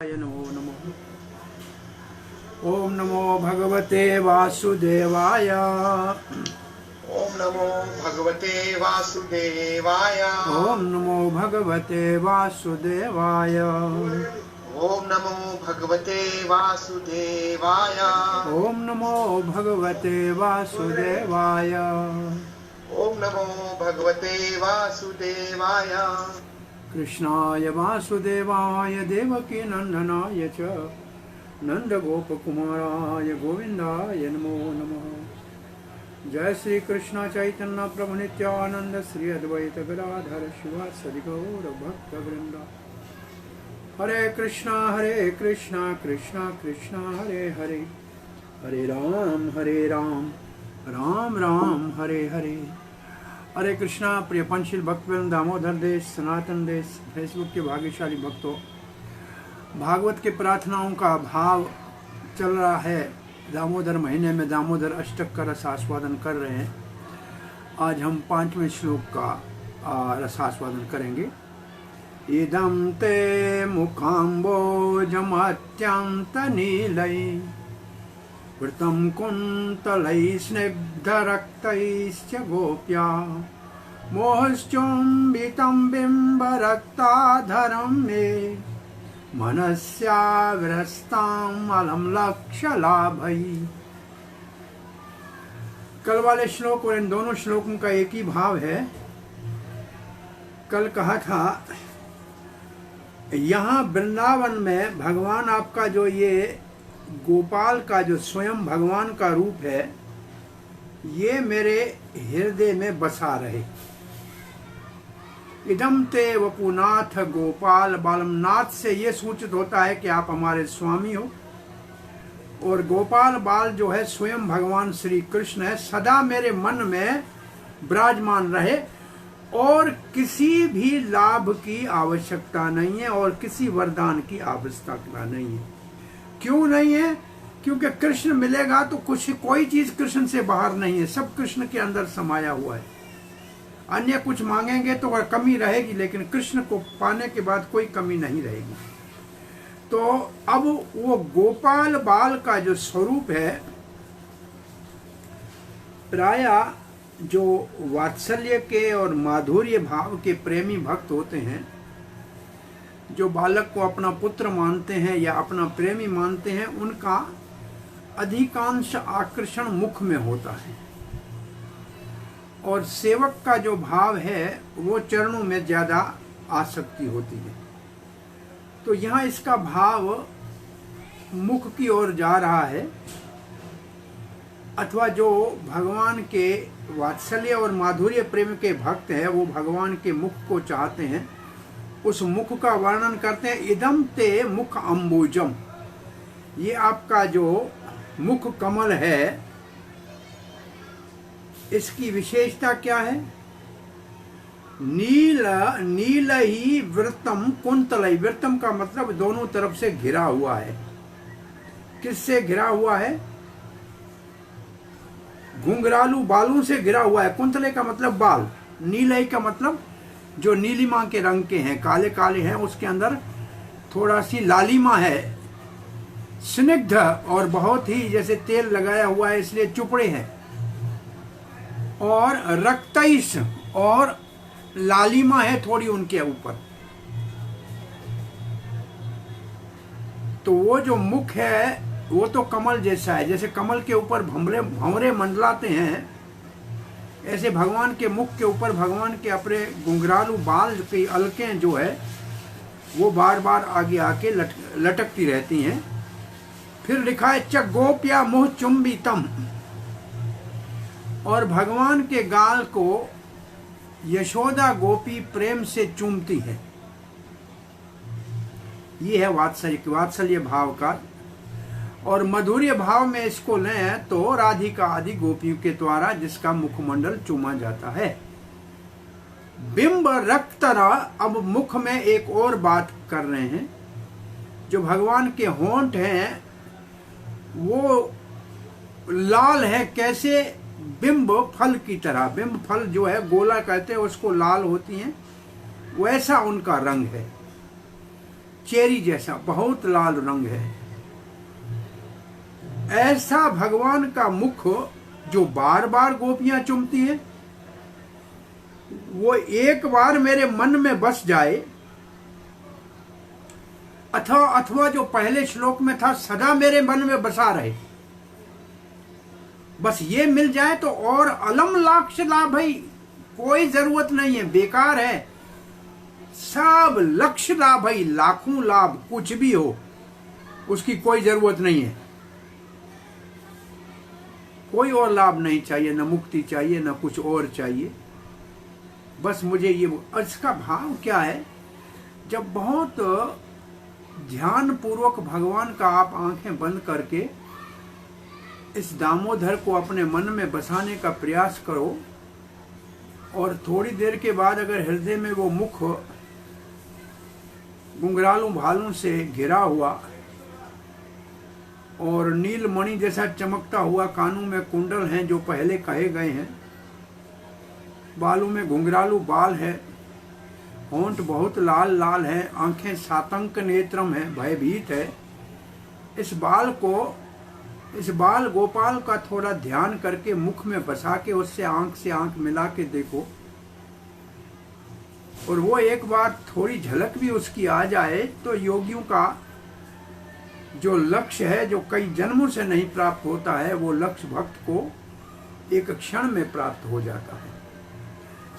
नमो नमः। ओम नमो भगवते वासुदेवाय। ओम नमो भगवते वासुदेवाय। ओम नमो भगवते वासुदेवाय। ओम नमो भगवते वासुदेवाय। ओम नमो भगवते वासुदेवाय। ओम नमो भगवते वासुदेवाय। कृष्णाय वासुदेवाय देवकी नंदनाय च नंद गोप कुमाराय गोविंदाय नमो नमः। जय श्री कृष्ण चैतन्य प्रभु नित्यानंद श्री अद्वैत गदाधर शिवासदि गौर भक्त वृंदा। हरे कृष्णा कृष्णा कृष्णा हरे हरे, हरे राम राम राम हरे हरे। हरे कृष्णा। प्रिय पंचशील भक्तवृंद, दामोदर देश, सनातन देश, फेसबुक के भाग्यशाली भक्तों, भागवत के प्रार्थनाओं का भाव चल रहा है। दामोदर महीने में दामोदर अष्टक का रसास्वादन कर रहे हैं। आज हम 5वें श्लोक का रसास्वादन करेंगे। इदं ते मुखाम्बोजमत्यंत नीलै वृतं कुन्तलैः स्निग्धरक्तैश्च गोप्या मोहश्चुम्बितं बिम्बरक्ताधरं मे मनस्याविरस्तां अलम लक्ष्यलाभै। कल वाले श्लोक और इन दोनों श्लोकों का एक ही भाव है। कल कहा था यहाँ वृंदावन में भगवान आपका जो ये गोपाल का जो स्वयं भगवान का रूप है, ये मेरे हृदय में बसा रहे। इदम ते वपुनाथ गोपाल बालम। नाथ से ये सूचित होता है कि आप हमारे स्वामी हो, और गोपाल बाल जो है स्वयं भगवान श्री कृष्ण है। सदा मेरे मन में विराजमान रहे और किसी भी लाभ की आवश्यकता नहीं है और किसी वरदान की आवश्यकता नहीं है। क्यों नहीं है? क्योंकि कृष्ण मिलेगा तो कोई चीज कृष्ण से बाहर नहीं है, सब कृष्ण के अंदर समाया हुआ है। अन्य कुछ मांगेंगे तो वह कमी रहेगी, लेकिन कृष्ण को पाने के बाद कोई कमी नहीं रहेगी। तो अब वो गोपाल बाल का जो स्वरूप है, प्रायः जो वात्सल्य के और माधुर्य भाव के प्रेमी भक्त होते हैं, जो बालक को अपना पुत्र मानते हैं या अपना प्रेमी मानते हैं, उनका अधिकांश आकर्षण मुख में होता है, और सेवक का जो भाव है वो चरणों में ज्यादा आसक्ति होती है। तो यहाँ इसका भाव मुख की ओर जा रहा है, अथवा जो भगवान के वात्सल्य और माधुर्य प्रेम के भक्त हैं वो भगवान के मुख को चाहते हैं। उस मुख का वर्णन करते हैं। इदम ते मुख अम्बुजम। ये आपका जो मुख कमल है, इसकी विशेषता क्या है? नील ही वृत्तम कुंतलई। वृत्तम का मतलब दोनों तरफ से घिरा हुआ है। किससे घिरा हुआ है? घुंघरालू बालों से घिरा हुआ है। कुंतले का मतलब बाल, नीलई का मतलब जो नीलिमा के रंग के हैं, काले काले हैं, उसके अंदर थोड़ा सी लालिमा है। स्निग्ध और बहुत ही जैसे तेल लगाया हुआ है, इसलिए चुपड़े हैं। और रक्तईश, और लालिमा है थोड़ी उनके ऊपर। तो वो जो मुख है वो तो कमल जैसा है। जैसे कमल के ऊपर भंवरे मंडलाते हैं, ऐसे भगवान के मुख के ऊपर भगवान के अपने घुंघरालू बाल की अलकें जो है वो बार बार आगे आके लटकती रहती हैं। फिर लिखा है च गोप्या मुह चुंबितम। और भगवान के गाल को यशोदा गोपी प्रेम से चूमती है। ये है वात्सल्य भाव का। और मधुर्य भाव में इसको लें तो राधिका आदि गोपियों के द्वारा जिसका मुखमंडल चूमा जाता है। बिंब रक्तरा। अब मुख में एक और बात कर रहे हैं। जो भगवान के होंठ हैं वो लाल है। कैसे? बिंब फल की तरह। बिंब फल जो है गोला कहते हैं उसको, लाल होती हैं, वैसा उनका रंग है। चेरी जैसा, बहुत लाल रंग है। ऐसा भगवान का मुख जो बार बार गोपियां चूमती है, वो एक बार मेरे मन में बस जाए, अथवा जो पहले श्लोक में था सदा मेरे मन में बसा रहे, बस ये मिल जाए तो और अलम लाक्ष लाभ है, कोई जरूरत नहीं है, बेकार है, सब लक्ष्य लाभ है, लाखों लाभ, कुछ भी हो उसकी कोई जरूरत नहीं है, कोई और लाभ नहीं चाहिए, न मुक्ति चाहिए न कुछ और चाहिए, बस मुझे ये। इसका भाव क्या है, जब बहुत ध्यान पूर्वक भगवान का आप आंखें बंद करके इस दामोदर को अपने मन में बसाने का प्रयास करो, और थोड़ी देर के बाद अगर हृदय में वो मुख घुंघरालू भालू से घिरा हुआ और नीलमणि जैसा चमकता हुआ, कानों में कुंडल हैं जो पहले कहे गए हैं, बालों में घुंघरालू बाल है, होंठ बहुत लाल लाल है, आंखें सातंक नेत्रम है, भयभीत है, इस बाल गोपाल का थोड़ा ध्यान करके मुख में बसा के उससे आंख मिला के देखो, और वो एक बार थोड़ी झलक भी उसकी आ जाए तो योगियों का जो लक्ष्य है, जो कई जन्मों से नहीं प्राप्त होता है, वो लक्ष्य भक्त को एक क्षण में प्राप्त हो जाता है।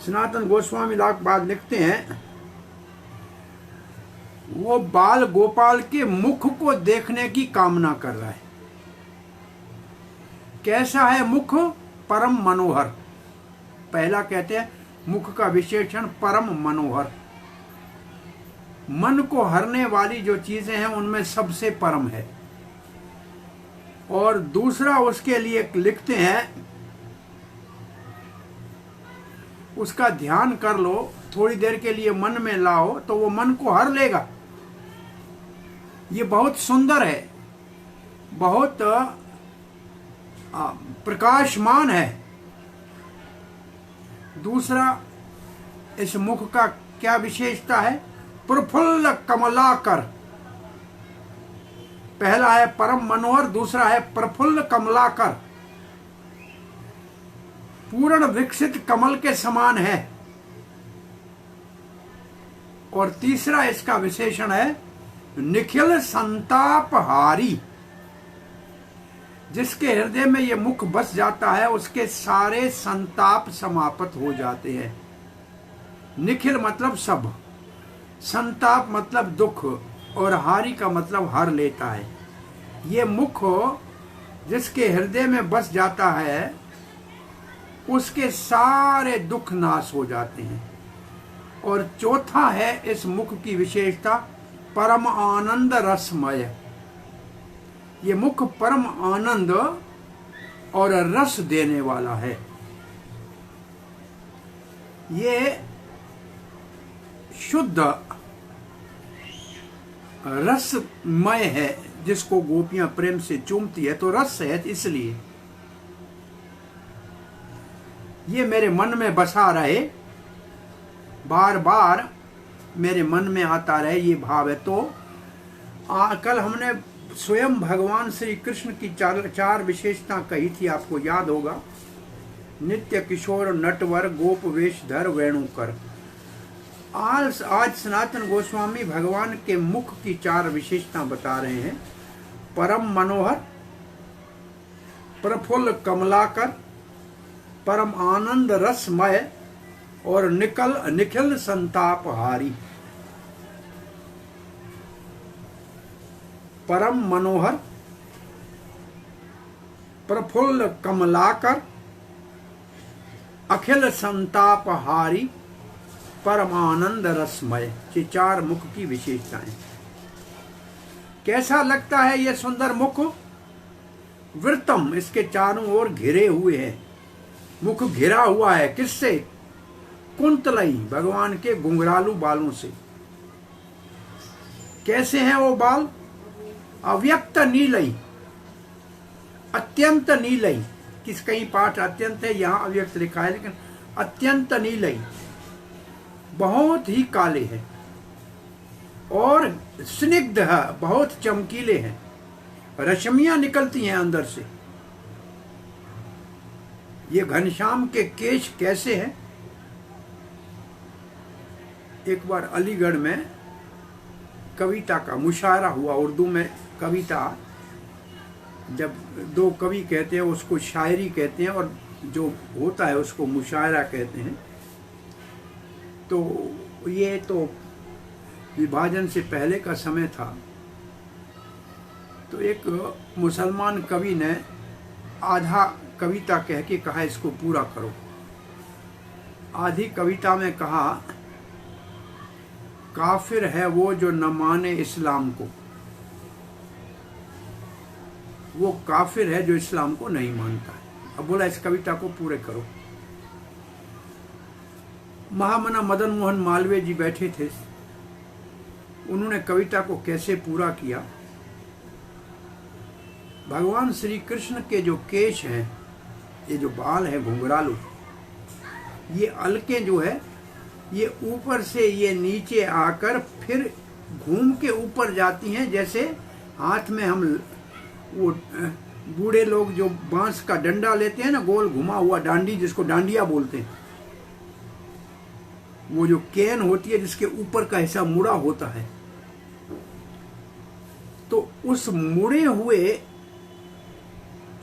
सनातन गोस्वामी लाख बाद लिखते हैं, वो बाल गोपाल के मुख को देखने की कामना कर रहा है। कैसा है मुख? परम मनोहर। पहला कहते हैं मुख का विशेषण परम मनोहर, मन को हरने वाली जो चीजें हैं उनमें सबसे परम है। और दूसरा उसके लिए लिखते हैं, उसका ध्यान कर लो, थोड़ी देर के लिए मन में लाओ तो वो मन को हर लेगा। ये बहुत सुंदर है, बहुत प्रकाशमान है। दूसरा, इस मुख का क्या विशेषता है? प्रफुल्ल कमलाकर। पहला है परम मनोहर, दूसरा है प्रफुल्ल कमलाकर, पूर्ण विकसित कमल के समान है। और तीसरा इसका विशेषण है निखिल संतापहारी। जिसके हृदय में ये मुख बस जाता है उसके सारे संताप समाप्त हो जाते हैं। निखिल मतलब सब, संताप मतलब दुख, और हारी का मतलब हर लेता है। ये मुख जिसके हृदय में बस जाता है उसके सारे दुख नाश हो जाते हैं। और चौथा है इस मुख की विशेषता, परम आनंद रसमय। ये मुख परम आनंद और रस देने वाला है। ये शुद्ध रसमय है, जिसको गोपियां प्रेम से चूमती है तो रस है, इसलिए ये मेरे मन में बसा रहे, बार बार मेरे मन में आता रहे, ये भाव है। तो कल हमने स्वयं भगवान श्री कृष्ण की चार विशेषता कही थी, आपको याद होगा। नित्य किशोर, नटवर, गोप वेशधर, वेणुकर। आज सनातन गोस्वामी भगवान के मुख की चार विशेषता बता रहे हैं। परम मनोहर, प्रफुल्ल कमलाकर, परम आनंद रसमय और निखिल संतापहारी। परम मनोहर, प्रफुल्ल कमलाकर, अखिल संतापहारी, परम आनंद रसमय। ये चार मुख की विशेषताएं। कैसा लगता है ये सुंदर मुख? वृत्तम, इसके चारों ओर घिरे हुए हैं। मुख घिरा हुआ है किससे? कुंतलई, भगवान के घुंघरालू बालों से। कैसे हैं वो बाल? अव्यक्त नीलई, अत्यंत नीलई। कहीं पाठ अत्यंत है, यहां अव्यक्त लिखा है, लेकिन अत्यंत नीलई, बहुत ही काले हैं। और स्निग्ध है, बहुत चमकीले हैं, रश्मियां निकलती हैं अंदर से। ये घनश्याम के केश कैसे हैं? एक बार अलीगढ़ में कविता का मुशायरा हुआ, उर्दू में कविता, जब दो कवि कहते हैं उसको शायरी कहते हैं और जो होता है उसको मुशायरा कहते हैं। तो ये तो विभाजन से पहले का समय था। तो एक मुसलमान कवि ने आधा कविता कह के कहा इसको पूरा करो। आधी कविता में कहा, काफिर है वो जो न माने इस्लाम को, वो काफिर है जो इस्लाम को नहीं मानता है। अब बोला इस कविता को पूरे करो। महामना मदन मोहन मालवीय जी बैठे थे, उन्होंने कविता को कैसे पूरा किया। भगवान श्री कृष्ण के जो केश हैं, ये जो बाल है घुंघरालू, ये अलके जो है ये ऊपर से ये नीचे आकर फिर घूम के ऊपर जाती हैं। जैसे हाथ में हम वो बूढ़े लोग जो बांस का डंडा लेते हैं ना, गोल घुमा हुआ डांडी, जिसको डांडिया बोलते हैं, वो जो कैन होती है जिसके ऊपर का हिस्सा मुड़ा होता है, तो उस मुड़े हुए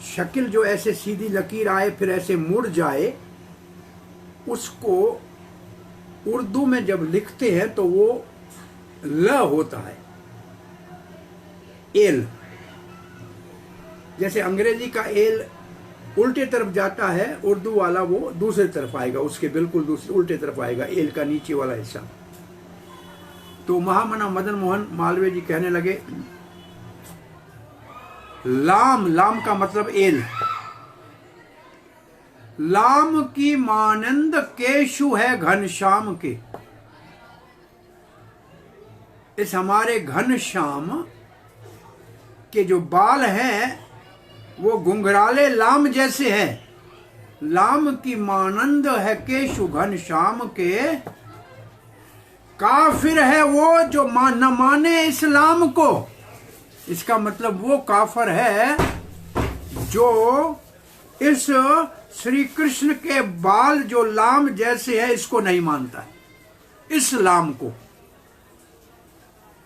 शक्ल जो ऐसे सीधी लकीर आए फिर ऐसे मुड़ जाए, उसको उर्दू में जब लिखते हैं तो वो ल होता है, एल। जैसे अंग्रेजी का एल उल्टे तरफ जाता है, उर्दू वाला वो दूसरी तरफ आएगा, उसके बिल्कुल दूसरे उल्टे तरफ आएगा एल का नीचे वाला हिस्सा। तो महामना मदन मोहन मालवीय जी कहने लगे, लाम, लाम का मतलब एल, लाम की मानंद केशु है घनश्याम के। इस हमारे घनश्याम के जो बाल हैं वो घुंघराले लाम जैसे हैं। लाम की मानंद है केशु घनश्याम के, काफिर है वो जो न माने इस्लाम को। इसका मतलब वो काफिर है जो इस श्री कृष्ण के बाल जो लाम जैसे है इसको नहीं मानता है, इस्लाम को।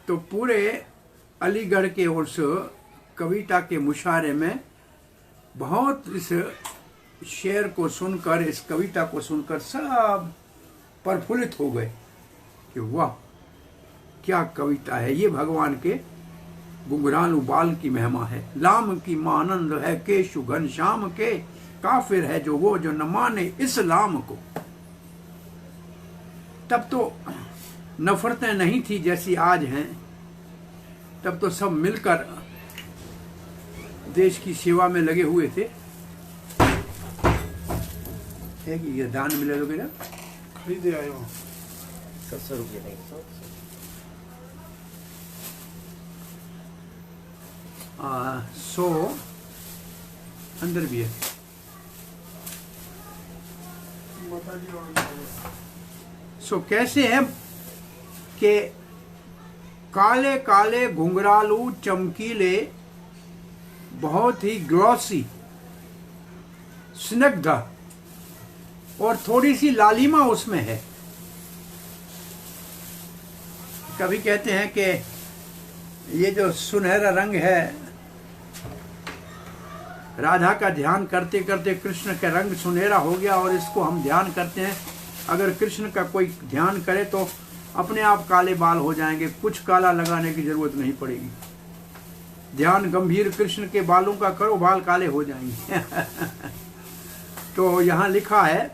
तो पूरे अलीगढ़ के उस कविता के मुशायरे में बहुत इस शेर को सुनकर, इस कविता को सुनकर सब प्रफुल्लित हो गए कि वाह क्या कविता है ये, भगवान के घुंघरालू बाल की महिमा है। लाम की मानंद है केशु घनश्याम के, काफिर है जो वो जो न माने इस्लाम को। तब तो नफरतें नहीं थी जैसी आज हैं, तब तो सब मिलकर देश की सेवा में लगे हुए थे। है कि ये दान मिले लोगे ना, खरीदे आए हो 700 रुपये नहीं, सो अंदर भी है। सो कैसे है कि काले काले घुंघरालू चमकीले, बहुत ही ग्लॉसी, स्निग्ध और थोड़ी सी लालिमा उसमें है। कभी कहते हैं कि ये जो सुनहरा रंग है, राधा का ध्यान करते करते कृष्ण का रंग सुनहरा हो गया और इसको हम ध्यान करते हैं। अगर कृष्ण का कोई ध्यान करे तो अपने आप काले बाल हो जाएंगे, कुछ काला लगाने की जरूरत नहीं पड़ेगी। ध्यान गंभीर कृष्ण के बालों का करो, बाल काले हो जाएंगे। तो यहां लिखा है,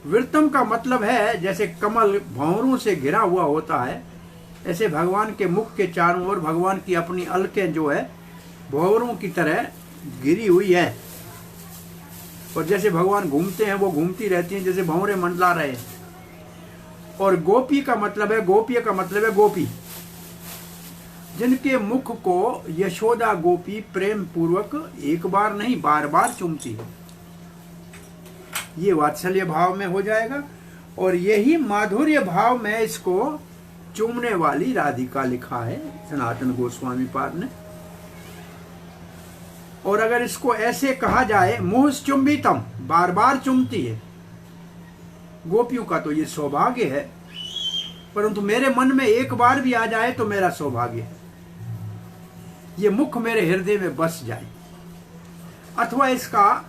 वृत्तम का मतलब है जैसे कमल भंवरों से घिरा हुआ होता है, ऐसे भगवान के मुख के चारों ओर भगवान की अपनी अलकें जो है भंवरों की तरह घिरी हुई है। और जैसे भगवान घूमते हैं वो घूमती रहती हैं, जैसे भंवरे मंडला रहे हैं। और गोपी का मतलब है, गोपिया का मतलब है गोपी, जिनके मुख को यशोदा गोपी प्रेम पूर्वक एक बार नहीं बार बार चूमती है। ये वात्सल्य भाव में हो जाएगा। और यही माधुर्य भाव में इसको चूमने वाली राधिका लिखा है सनातन गोस्वामी पाद ने। और अगर इसको ऐसे कहा जाए, मुह चुंबितम, बार बार चुमती है। गोपियों का तो ये सौभाग्य है, परंतु मेरे मन में एक बार भी आ जाए तो मेरा सौभाग्य है। ये मुख मेरे हृदय में बस जाए। अथवा इसका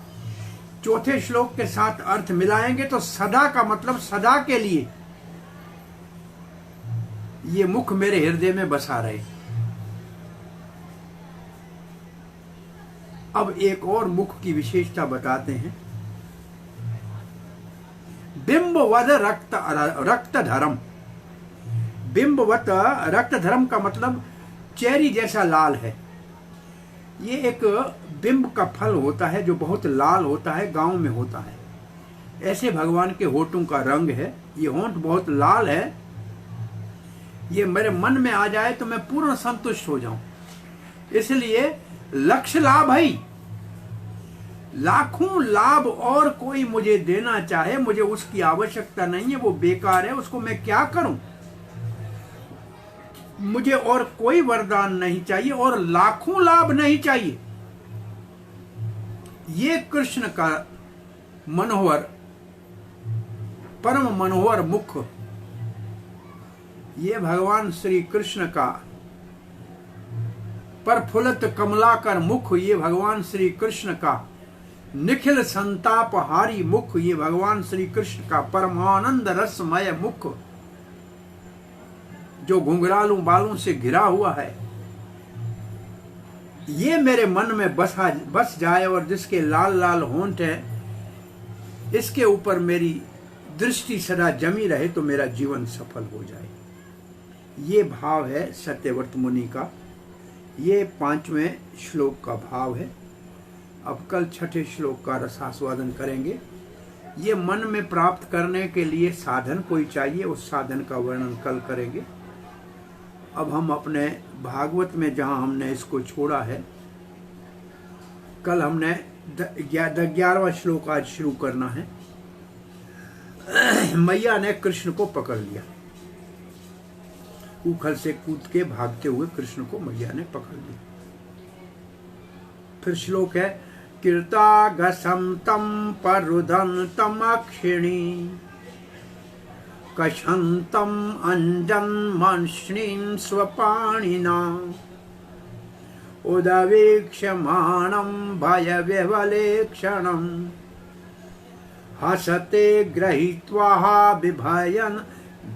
चौथे श्लोक के साथ अर्थ मिलाएंगे तो सदा का मतलब सदा के लिए ये मुख मेरे हृदय में बसा रहे। अब एक और मुख की विशेषता बताते हैं। बिंबवद रक्त धर्म। बिंबवत रक्त धर्म का मतलब चेरी जैसा लाल है। ये एक बिंब का फल होता है जो बहुत लाल होता है, गांव में होता है। ऐसे भगवान के होठों का रंग है। ये होंठ बहुत लाल है। ये मेरे मन में आ जाए तो मैं पूर्ण संतुष्ट हो जाऊं। इसलिए लक्ष्य लाभ है। लाखों लाभ और कोई मुझे देना चाहे, मुझे उसकी आवश्यकता नहीं है, वो बेकार है, उसको मैं क्या करूं। मुझे और कोई वरदान नहीं चाहिए और लाखों लाभ नहीं चाहिए। ये कृष्ण का मनोहर, परम मनोहर मुख, ये भगवान श्री कृष्ण का प्रफुल्लित कमलाकर मुख, ये भगवान श्री कृष्ण का निखिल संतापहारी मुख, ये भगवान श्री कृष्ण का परमानंद रसमय मुख जो घुंघरालू बालों से घिरा हुआ है, ये मेरे मन में बस जाए और जिसके लाल लाल होंठ है, इसके ऊपर मेरी दृष्टि सदा जमी रहे तो मेरा जीवन सफल हो जाए। ये भाव है सत्यव्रत मुनि का। ये 5वें श्लोक का भाव है। अब कल 6ठे श्लोक का रसास्वादन करेंगे। ये मन में प्राप्त करने के लिए साधन कोई चाहिए, उस साधन का वर्णन कल करेंगे। अब हम अपने भागवत में जहां हमने इसको छोड़ा है, कल हमने 11वां श्लोक आज शुरू करना है। मैया ने कृष्ण को पकड़ लिया। उखल से कूद के भागते हुए कृष्ण को मैया ने पकड़ लिया। फिर श्लोक है, कीर्तागसम तम परुदंतम अक्षिणी कशंतम अंजन मंश्नीम स्वपाणिना उदवीक्षमाणं भय विवलेक्षणं हसते गृहीत्वा बिभयन्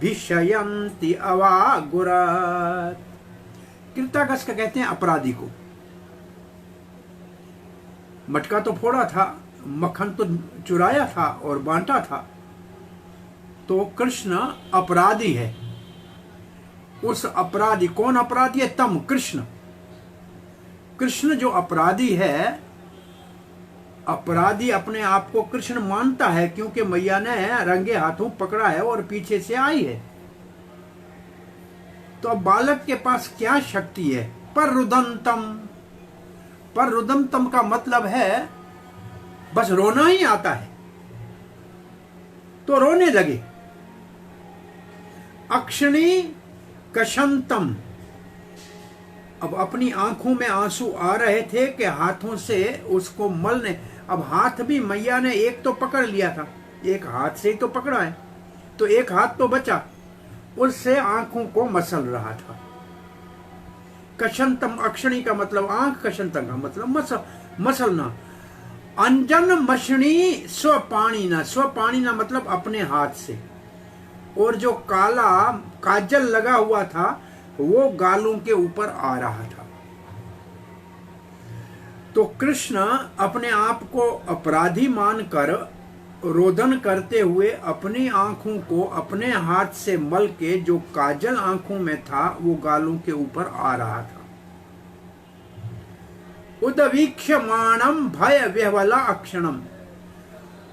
विषयन्ति अवागुरत्। कीर्तागस का कहते हैं अपराधी को। मटका तो फोड़ा था, मक्खन तो चुराया था और बांटा था, तो कृष्ण अपराधी है। उस अपराधी, कौन अपराधी है? तम, कृष्ण। कृष्ण जो अपराधी है, अपराधी अपने आप को कृष्ण मानता है क्योंकि मैया ने रंगे हाथों पकड़ा है और पीछे से आई है। तो अब बालक के पास क्या शक्ति है? पर रुदंतम। पर रुदंतम का मतलब है बस रोना ही आता है तो रोने लगे। अक्षणी कशंतम। अब अपनी आंखों में आंसू आ रहे थे कि हाथों से उसको मलने। अब हाथ भी मैया ने एक तो पकड़ लिया था, एक हाथ से ही तो पकड़ा है, तो एक हाथ तो बचा, उससे आंखों को मसल रहा था। कशंतम, अक्षणी का मतलब आंख, कशंतम का मतलब मसलना। अंजन मशनी स्वपाणिना। स्वपाणिना मतलब अपने हाथ से। और जो काला काजल लगा हुआ था वो गालों के ऊपर आ रहा था। तो कृष्ण अपने आप को अपराधी मानकर रोदन करते हुए अपनी आंखों को अपने हाथ से मल के जो काजल आंखों में था वो गालों के ऊपर आ रहा था। उदवीक्षमाणम भय विह्वला अक्षणम।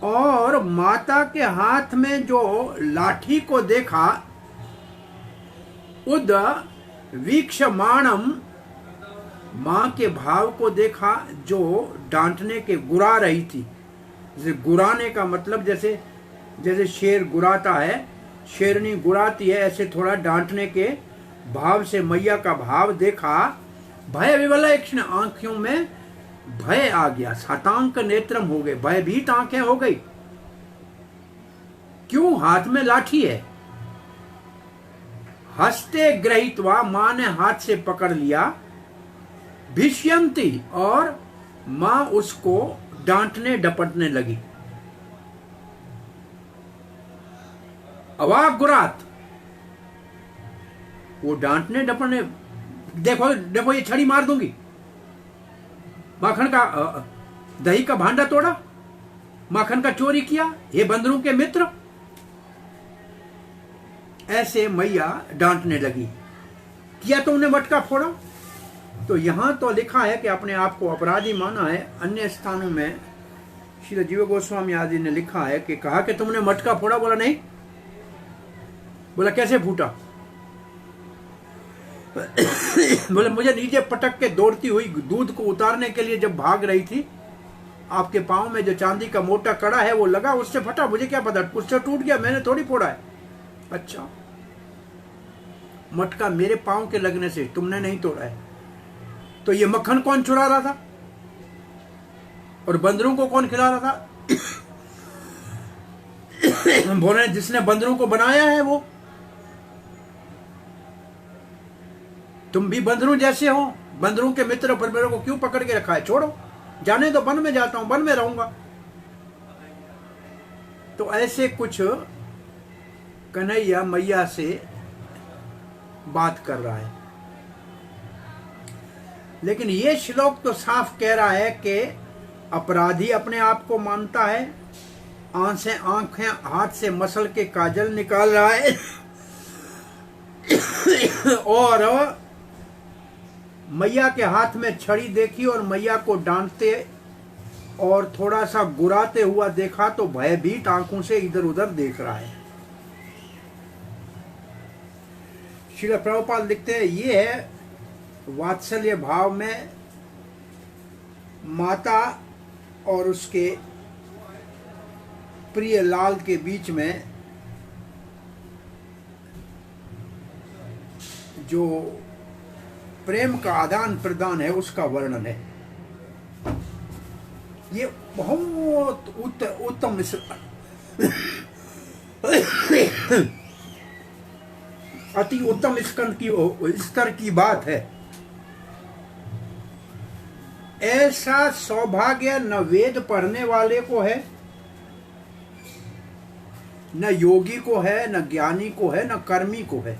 और माता के हाथ में जो लाठी को देखा, उद वीक्षमाणम, मां के भाव को देखा जो डांटने के गुरा रही थी। जैसे गुराने का मतलब जैसे जैसे शेर गुराता है, शेरनी गुराती है, ऐसे थोड़ा डांटने के भाव से मैया का भाव देखा। भय विवल क्षण, आंखों में भय आ गया, शतांक नेत्रम हो गए, भयभीत आंखें हो गई। क्यों? हाथ में लाठी है। हस्ते ग्रहित्वा, मां ने हाथ से पकड़ लिया। भिष्यंती, और मां उसको डांटने डपटने लगी। अवाक गुरात, वो डांटने डपटने, देखो देखो ये छड़ी मार दूंगी, माखन का दही का भांडा तोड़ा, माखन का चोरी किया, ये बंदरों के मित्र। ऐसे मैया डांटने लगी। किया तुमने मटका फोड़ा। तो यहां तो लिखा है कि अपने आप को अपराधी माना है। अन्य स्थानों में श्री जीव गोस्वामी आदि ने लिखा है कि कहा कि तुमने मटका फोड़ा। बोला नहीं। बोला कैसे फूटा? बोले मुझे नीचे पटक के दौड़ती हुई दूध को उतारने के लिए जब भाग रही थी, आपके पांव में जो चांदी का मोटा कड़ा है वो लगा, उससे फटा। मुझे क्या पता, उससे टूट गया, मैंने थोड़ी फोड़ा है। अच्छा, मटका मेरे पांव के लगने से तुमने नहीं तोड़ा है। तो ये मक्खन कौन चुरा रहा था और बंदरों को कौन खिला रहा था? बोले जिसने बंदरों को बनाया है वो। तुम भी बंदरों जैसे हो, बंदरों के मित्र पर मेरे को क्यों पकड़ के रखा है? छोड़ो, जाने दो, वन में जाता हूं, वन में रहूंगा। तो ऐसे कुछ कन्हैया मैया से बात कर रहा है। लेकिन ये श्लोक तो साफ कह रहा है कि अपराधी अपने आप को मानता है, आंखें हाथ से मसल के काजल निकाल रहा है और मैया के हाथ में छड़ी देखी और मैया को डांटते और थोड़ा सा गुराते हुआ देखा तो भयभीत आंखों से इधर उधर देख रहा है। श्रील प्रभुपाद लिखते हैं, ये है वात्सल्य भाव में माता और उसके प्रिय लाल के बीच में जो प्रेम का आदान प्रदान है उसका वर्णन है। ये बहुत उत्तम अति उत्तम स्तर की बात है। ऐसा सौभाग्य न वेद पढ़ने वाले को है, न योगी को है, न ज्ञानी को है, न कर्मी को है।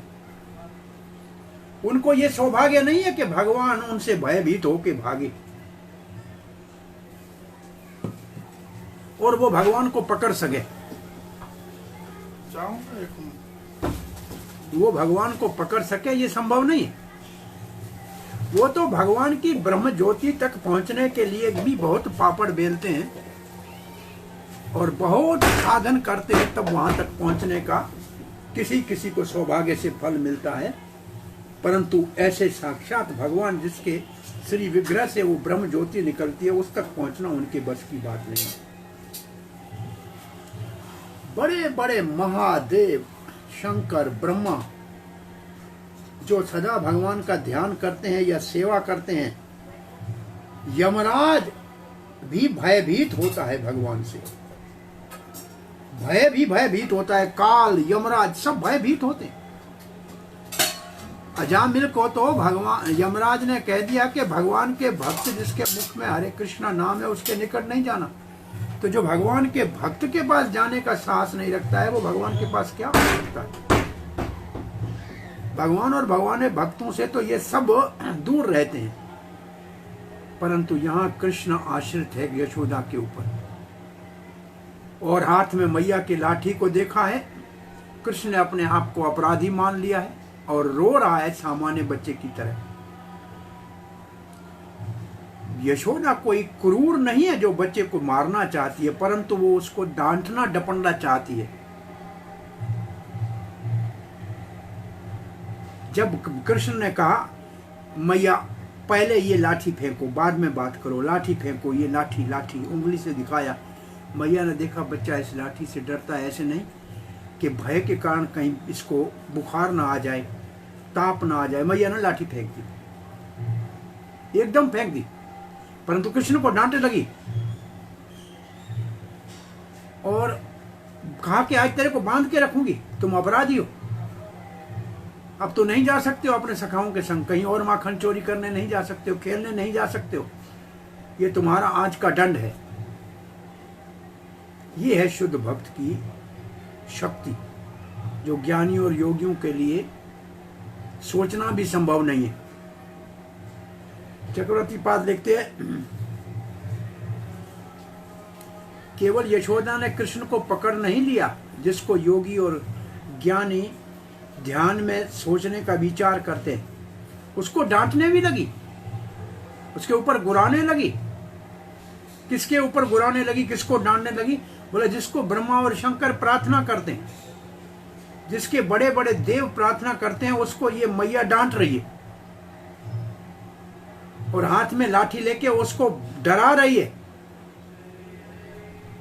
उनको ये सौभाग्य नहीं है कि भगवान उनसे भयभीत होके भागे और वो भगवान को पकड़ सके। वो भगवान को पकड़ सके, ये संभव नहीं है। वो तो भगवान की ब्रह्म ज्योति तक पहुंचने के लिए भी बहुत पापड़ बेलते हैं और बहुत साधन करते हैं, तब वहां तक पहुंचने का किसी किसी को सौभाग्य से फल मिलता है। परंतु ऐसे साक्षात भगवान जिसके श्री विग्रह से वो ब्रह्म ज्योति निकलती है, उस तक पहुंचना उनके बस की बात नहीं। बड़े बड़े महादेव शंकर ब्रह्मा जो सदा भगवान का ध्यान करते हैं या सेवा करते हैं, यमराज भी भयभीत होता है भगवान से। भय भी भयभीत होता है, काल यमराज सब भयभीत होते हैं। अजामिल को तो भगवान यमराज ने कह दिया कि भगवान के भक्त जिसके मुख में हरे कृष्णा नाम है उसके निकट नहीं जाना। तो जो भगवान के भक्त के पास जाने का साहस नहीं रखता है, वो भगवान के पास क्या हो सकता है? भगवान और भगवान के भक्तों से तो ये सब दूर रहते हैं। परंतु यहाँ कृष्ण आश्रित है यशोदा के ऊपर और हाथ में मैया की लाठी को देखा है। कृष्ण ने अपने आप को अपराधी मान लिया है और रो रहा है सामान्य बच्चे की तरह। यशोदा कोई क्रूर नहीं है जो बच्चे को मारना चाहती है, परंतु वो उसको डांटना डपटना चाहती है। जब कृष्ण ने कहा मैया पहले ये लाठी फेंको, बाद में बात करो, लाठी फेंको, ये लाठी लाठी उंगली से दिखाया, मैया ने देखा बच्चा इस लाठी से डरता है, ऐसे नहीं कि भय के कारण कहीं इसको बुखार ना आ जाए, ताप ना आ जाए। मैया ने लाठी फेंक दी, एकदम फेंक दी, परंतु कृष्ण को डांटे लगी और कहा कि आज तेरे को बांध के रखूंगी, तुम अपराधी हो, अब तो नहीं जा सकते हो अपने सखाओं के संग, कहीं और माखन चोरी करने नहीं जा सकते हो, खेलने नहीं जा सकते हो, ये तुम्हारा आज का दंड है। ये है शुद्ध भक्त की शक्ति, जो ज्ञानी और योगियों के लिए सोचना भी संभव नहीं है। चक्रवर्ती पाद लिखते हैं, केवल यशोदा ने कृष्ण को पकड़ नहीं लिया, जिसको योगी और ज्ञानी ध्यान में सोचने का विचार करते हैं, उसको डांटने भी लगी, उसके ऊपर गुराने लगी। किसके ऊपर गुराने लगी, किसको डांटने लगी? बोले जिसको ब्रह्मा और शंकर प्रार्थना करते हैं, जिसके बड़े बड़े देव प्रार्थना करते हैं, उसको ये मैया डांट रही है और हाथ में लाठी लेके उसको डरा रही है।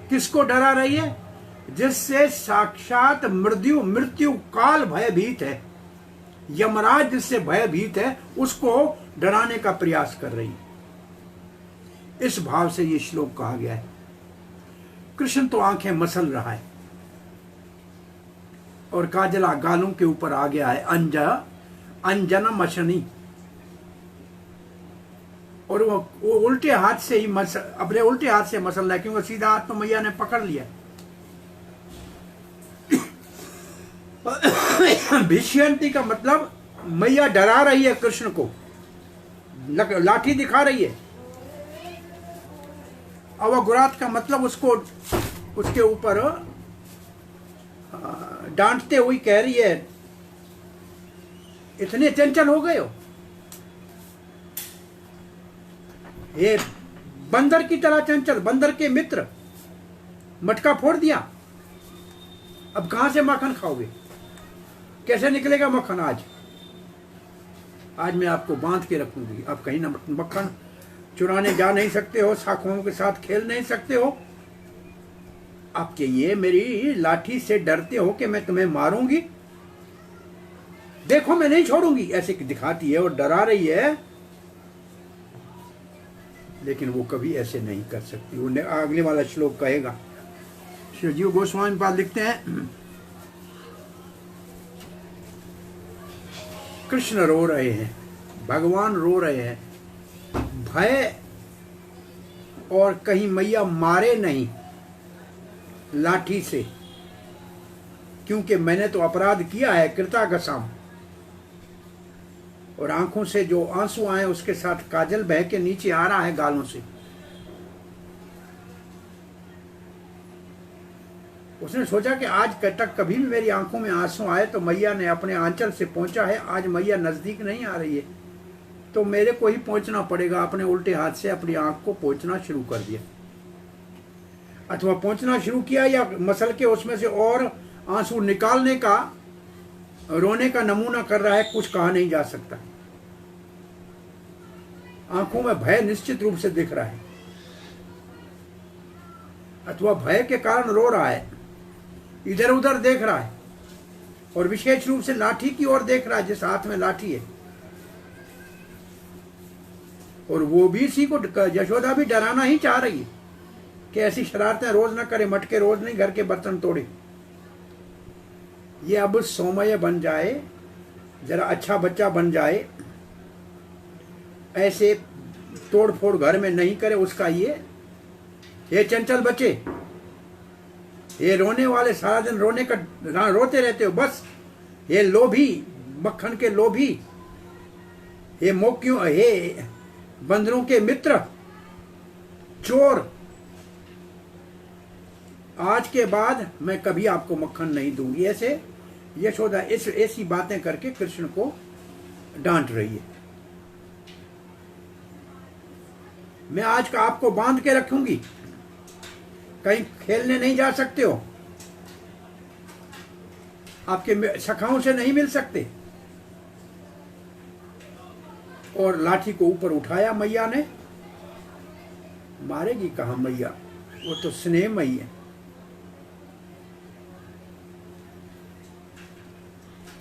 किसको डरा रही है? जिससे साक्षात मृत्यु काल भयभीत है, यमराज जिससे भयभीत है, उसको डराने का प्रयास कर रही है। इस भाव से ये श्लोक कहा गया है। कृष्ण तो आंखें मसल रहा है और काजला गालों के ऊपर आ गया है, अंजना मशनी, और वो उल्टे हाथ से ही अपने उल्टे हाथ से मसल रहा है, क्योंकि सीधा हाथ तो मैया ने पकड़ लिया। भिष्यंती का मतलब मैया डरा रही है कृष्ण को, लाठी दिखा रही है। अवगुरात का मतलब उसके ऊपर डांटते हुए कह रही है, इतने चंचल हो गए हो, ये बंदर की तरह चंचल, बंदर के मित्र, मटका फोड़ दिया, अब कहां से माखन खाओगे? कैसे निकलेगा मक्खन? आज मैं आपको बांध के रखूंगी, आप कहीं ना मक्खन चुराने जा नहीं सकते हो, शाखाओं के साथ खेल नहीं सकते हो। आपके ये मेरी लाठी से डरते हो कि मैं तुम्हें मारूंगी, देखो मैं नहीं छोड़ूंगी, ऐसे दिखाती है और डरा रही है, लेकिन वो कभी ऐसे नहीं कर सकती। वो अगले वाला श्लोक कहेगा। श्री जीव गोस्वामी पाद लिखते हैं, कृष्ण रो रहे हैं, भगवान रो रहे हैं, भय और कहीं मैया मारे नहीं लाठी से, क्योंकि मैंने तो अपराध किया है, कृतागसाम। और आंखों से जो आंसू आए उसके साथ काजल बह के नीचे आ रहा है गालों से। उसने सोचा कि आज तक कभी भी मेरी आंखों में आंसू आए तो मैया ने अपने आंचल से पहुंचा है, आज मैया नजदीक नहीं आ रही है तो मेरे को ही पहुंचना पड़ेगा। अपने उल्टे हाथ से अपनी आंख को पहुंचना शुरू कर दिया, अथवा पहुंचना शुरू किया या मसल के उसमें से और आंसू निकालने का, रोने का नमूना कर रहा है, कुछ कहा नहीं जा सकता। आंखों में भय निश्चित रूप से दिख रहा है, अथवा भय के कारण रो रहा है, इधर उधर देख रहा है और विशेष रूप से लाठी की ओर देख रहा है, जिस हाथ में लाठी है। और वो भी इसी को, यशोदा भी डराना ही चाह रही है कि ऐसी शरारतें रोज न करे, मटके रोज नहीं घर के बर्तन तोड़े। ये अब सौम्य बन जाए, जरा अच्छा बच्चा बन जाए, ऐसे तोड़ फोड़ घर में नहीं करे, उसका ये चंचल बच्चे, ये रोने वाले, सारा दिन रोते रहते हो बस, ये लोभी, मक्खन के लोभी, ये मोक्यों, ये बंदरों के मित्र, चोर, आज के बाद मैं कभी आपको मक्खन नहीं दूंगी। ऐसे यशोदा ऐसी बातें करके कृष्ण को डांट रही है। मैं आज का आपको बांध के रखूंगी, कहीं खेलने नहीं जा सकते हो, आपके सखाओं से नहीं मिल सकते। और लाठी को ऊपर उठाया मैया ने, मारेगी कहां मैया, वो तो स्नेहमयी है।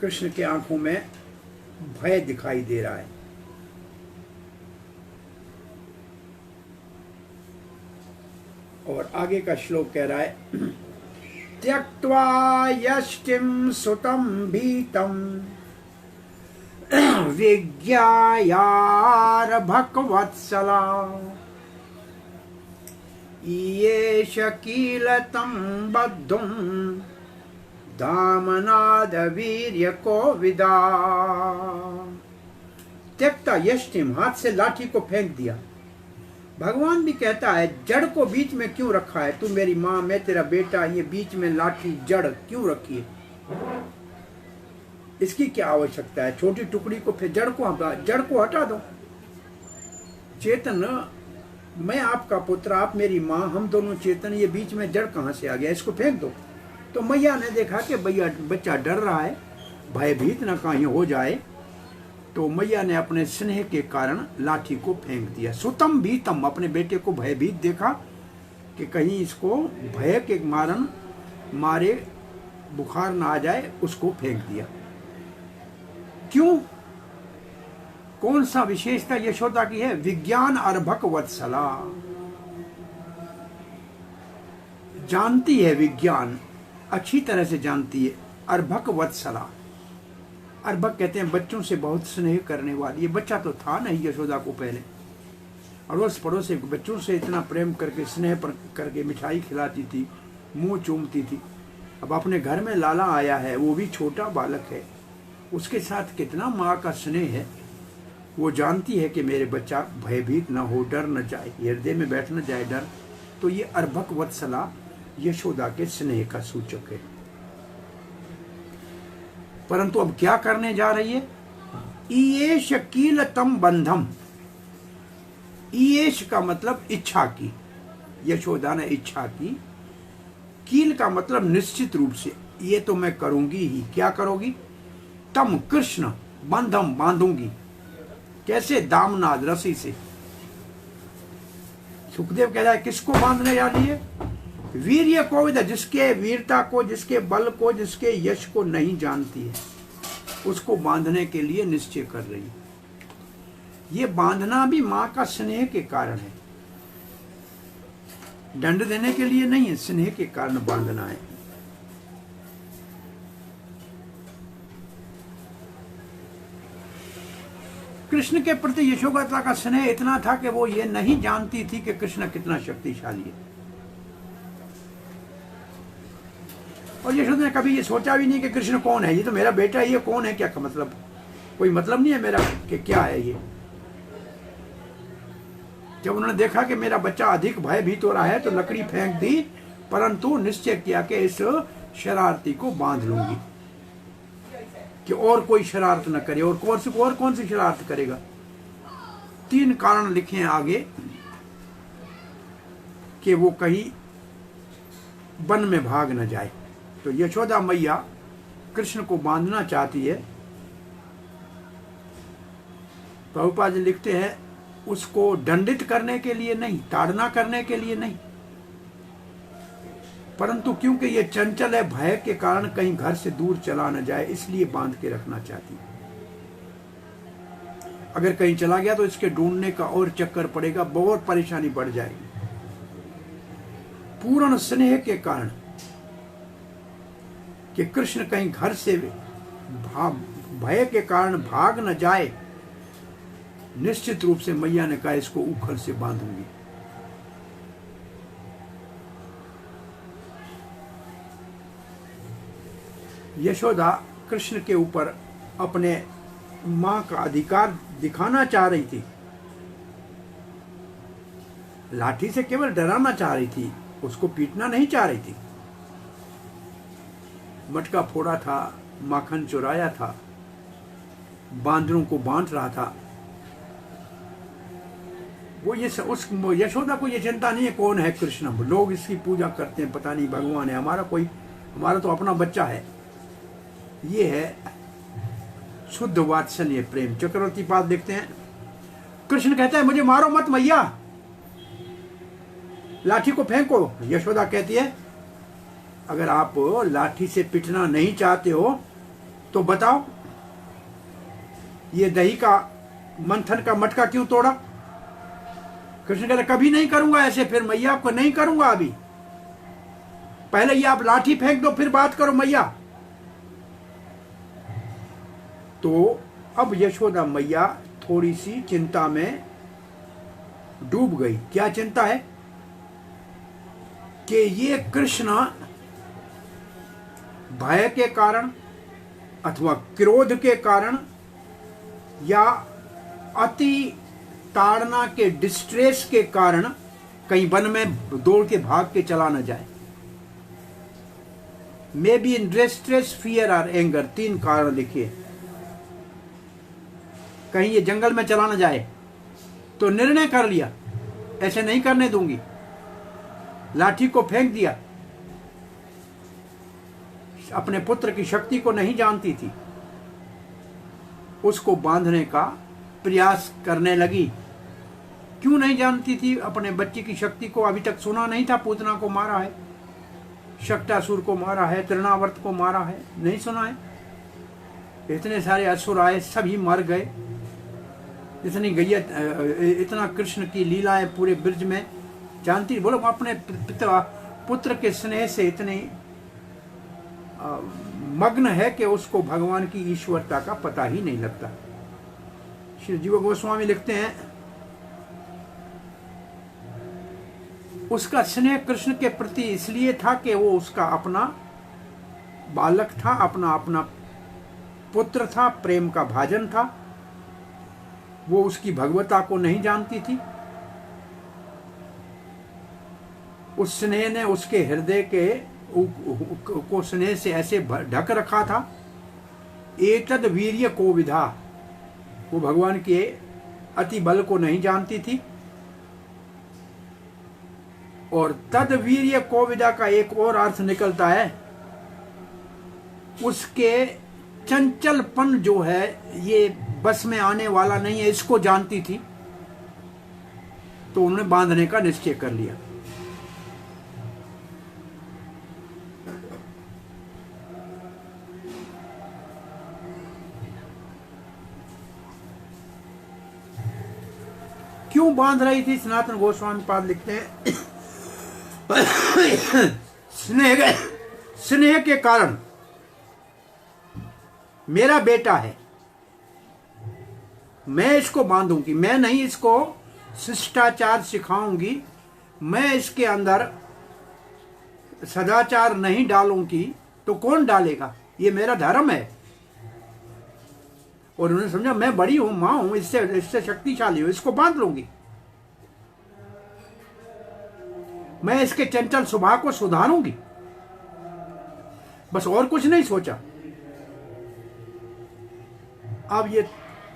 कृष्ण के आंखों में भय दिखाई दे रहा है। और आगे का श्लोक कह रहा है, त्यक्त्वा यष्टिं सुतं भीतं विज्ञायार्भकवत्सला येष कीलतं बद्धुं दामनादवीर्यकोविदा। त्यक्ता यष्टिम, हाथ से लाठी को फेंक दिया। भगवान भी कहता है जड़ को बीच में क्यों रखा है, तू मेरी माँ मैं तेरा बेटा, ये बीच में लाठी जड़ क्यों रखी है, इसकी क्या आवश्यकता है। छोटी टुकड़ी को फिर जड़ को हटा दो। चेतन, मैं आपका पुत्र, आप मेरी माँ, हम दोनों चेतन, ये बीच में जड़ कहाँ से आ गया, इसको फेंक दो। तो मैया ने देखा कि भैया बच्चा डर रहा है, भयभीत न कहीं हो जाए, तो मैया ने अपने स्नेह के कारण लाठी को फेंक दिया। सुतम भीतम, अपने बेटे को भयभीत देखा कि कहीं इसको भय के मारे बुखार ना आ जाए, उसको फेंक दिया। क्यों, कौन सा विशेषता यशोदा की है? विज्ञान अर्भक वत्सला, जानती है विज्ञान, अच्छी तरह से जानती है। अर्भक वत्सला, अर्भक कहते हैं बच्चों से बहुत स्नेह करने वाली। ये बच्चा तो था नहीं यशोदा को पहले, अड़ोस पड़ोस के बच्चों से इतना प्रेम करके स्नेह करके मिठाई खिलाती थी, मुंह चूमती थी। अब अपने घर में लाला आया है, वो भी छोटा बालक है, उसके साथ कितना माँ का स्नेह है। वो जानती है कि मेरे बच्चा भयभीत न हो, डर न जाए, हृदय में बैठ न जाए डर। तो ये अर्भक वत्सला यशोदा के स्नेह का सूचक है। परंतु अब क्या करने जा रही है? ईयेष कीलतम बंधम, ईयेष का मतलब इच्छा की, यशोदा ने इच्छा की। कील का मतलब निश्चित रूप से, ये तो मैं करूंगी ही। क्या करोगी? तम कृष्ण, बंधम, बांधूंगी। कैसे? दामनाद, रस्सी से। सुखदेव कह रहा है किसको बांधने जा रही है? वीर्य कोविद, जिसके वीरता को, जिसके बल को, जिसके यश को नहीं जानती है, उसको बांधने के लिए निश्चय कर रही है। ये बांधना भी मां का स्नेह के कारण है, दंड देने के लिए नहीं है, स्नेह के कारण बांधना है। कृष्ण के प्रति यशोदा का स्नेह इतना था कि वो ये नहीं जानती थी कि कृष्ण कितना शक्तिशाली है। और यशोदा ने कभी ये सोचा भी नहीं कि कृष्ण कौन है, ये तो मेरा बेटा है, ये कौन है, क्या मतलब, कोई मतलब नहीं है मेरा कि क्या है ये। जब उन्होंने देखा कि मेरा बच्चा अधिक भयभीत हो रहा है तो लकड़ी फेंक दी, परंतु निश्चय किया कि इस शरारती को बांध लूंगी कि और कोई शरारत न करे। और कौन सी शरारत करेगा? 3 कारण लिखे हैं आगे कि वो कहीं वन में भाग न जाए। तो यशोदा मैया कृष्ण को बांधना चाहती है। प्रभुपाद जी लिखते हैं उसको दंडित करने के लिए नहीं, ताड़ना करने के लिए नहीं, परंतु क्योंकि ये चंचल है, भय के कारण कहीं घर से दूर चला न जाए, इसलिए बांध के रखना चाहती है। अगर कहीं चला गया तो इसके ढूंढने का और चक्कर पड़ेगा, बहुत परेशानी बढ़ जाएगी। पूर्ण स्नेह के कारण कि कृष्ण कहीं घर से भय के कारण भाग न जाए, निश्चित रूप से मैया ने कहा इसको उखल से बांधूंगी। यशोदा कृष्ण के ऊपर अपने मां का अधिकार दिखाना चाह रही थी, लाठी से केवल डराना चाह रही थी, उसको पीटना नहीं चाह रही थी। मटका फोड़ा था, माखन चुराया था, बांदरों को बांट रहा था। वो उस यशोदा को ये चिंता नहीं है कौन है कृष्ण, लोग इसकी पूजा करते हैं, पता नहीं भगवान है, हमारा तो अपना बच्चा है। ये है शुद्ध वात्सल्य प्रेम। चक्रवर्ती पाद देखते हैं, कृष्ण कहता है मुझे मारो मत मैया, लाठी को फेंको। यशोदा कहती है अगर आप लाठी से पिटना नहीं चाहते हो तो बताओ ये दही का मंथन का मटका क्यों तोड़ा। कृष्ण कहते कभी नहीं करूंगा ऐसे, फिर मैया को नहीं करूंगा, अभी पहले ये आप लाठी फेंक दो फिर बात करो मैया। तो अब यशोदा मैया थोड़ी सी चिंता में डूब गई। क्या चिंता है कि ये कृष्ण भय के कारण अथवा क्रोध के कारण या अति ताड़ना के डिस्ट्रेस के कारण कहीं वन में दौड़ के भाग के चला न जाए। May be in distress, fear और एंगर, 3 कारण लिखिए। कहीं ये जंगल में चला न जाए तो निर्णय कर लिया ऐसे नहीं करने दूंगी, लाठी को फेंक दिया। अपने पुत्र की शक्ति को नहीं जानती थी, उसको बांधने का प्रयास करने लगी। क्यों नहीं जानती थी अपने बच्चे की शक्ति को? अभी तक सुना नहीं था पूतना को मारा है, शक्टासुर को मारा है, तृणावर्त को मारा है, नहीं सुना है। इतने सारे असुर आए, सभी मर गए। इतनी गैया, इतना कृष्ण की लीलाएं पूरे ब्रज में जानती। बोलो अपने पिता पुत्र के स्नेह से इतनी मग्न है कि उसको भगवान की ईश्वरता का पता ही नहीं लगता। श्री जीव गोस्वामी लिखते हैं उसका स्नेह कृष्ण के प्रति इसलिए था कि वो उसका अपना बालक था, अपना पुत्र था, प्रेम का भाजन था। वो उसकी भगवता को नहीं जानती थी। उस स्नेह ने उसके हृदय के को स्नेह से ऐसे ढक रखा था। एतद वीर्य को विधा, वो भगवान के अति बल को नहीं जानती थी। और तद वीर्य कोविदा का एक और अर्थ निकलता है, उसके चंचलपन जो है ये बस में आने वाला नहीं है, इसको जानती थी। तो उन्होंने बांधने का निश्चय कर लिया। क्यों बांध रही थी? सनातन गोस्वामी पाद लिखते हैं स्नेह के कारण। मेरा बेटा है, मैं इसको बांधूंगी, मैं नहीं इसको शिष्टाचार सिखाऊंगी, मैं इसके अंदर सदाचार नहीं डालूंगी तो कौन डालेगा? ये मेरा धर्म है। और उन्होंने समझा मैं बड़ी हूं, मां हूं, इससे शक्तिशाली हूं, इसको बांध लूंगी। मैं इसके चंचल स्वभाव को सुधारूंगी, बस और कुछ नहीं सोचा। अब ये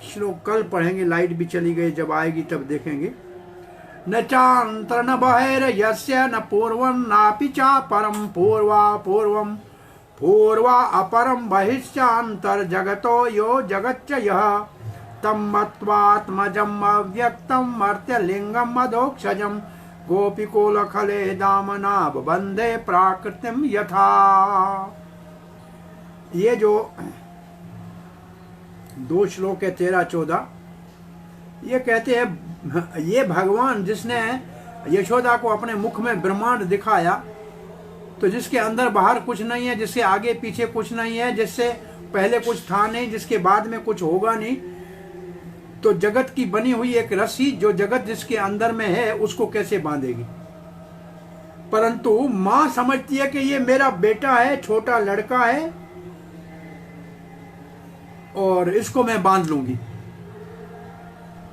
श्लोक कल पढ़ेंगे, लाइट भी चली गई, जब आएगी तब देखेंगे। न चांतर न बहिर यस्य न पूर्वं नापि चा परम पूर्वा पूर्वा अपरम बहिश्चांतर जगतो यो जगच्च यः तम मत्वात्मजम् अव्यक्तम् मर्त्यलिंगम् अधोक्षजम् गोपिकोलखले दामनाभ बंदे प्राकृतिम यथा। ये जो 2 श्लोक है 13-14, ये कहते हैं ये भगवान जिसने यशोदा को अपने मुख में ब्रह्मांड दिखाया, तो जिसके अंदर बाहर कुछ नहीं है, जिसके आगे पीछे कुछ नहीं है, जिससे पहले कुछ था नहीं, जिसके बाद में कुछ होगा नहीं, तो जगत की बनी हुई एक रस्सी जो जगत जिसके अंदर में है उसको कैसे बांधेगी? परंतु मां समझती है कि ये मेरा बेटा है, छोटा लड़का है और इसको मैं बांध लूंगी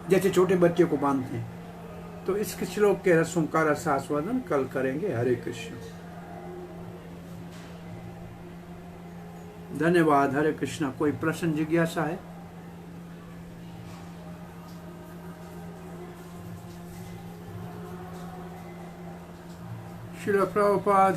जैसे छोटे बच्चे को बांधते हैं। तो इस श्लोक के रसों का रसास्वादन कल करेंगे। हरे कृष्ण। धन्यवाद। हरे कृष्ण। कोई प्रश्न जिज्ञासा है? श्रील प्रभुपाद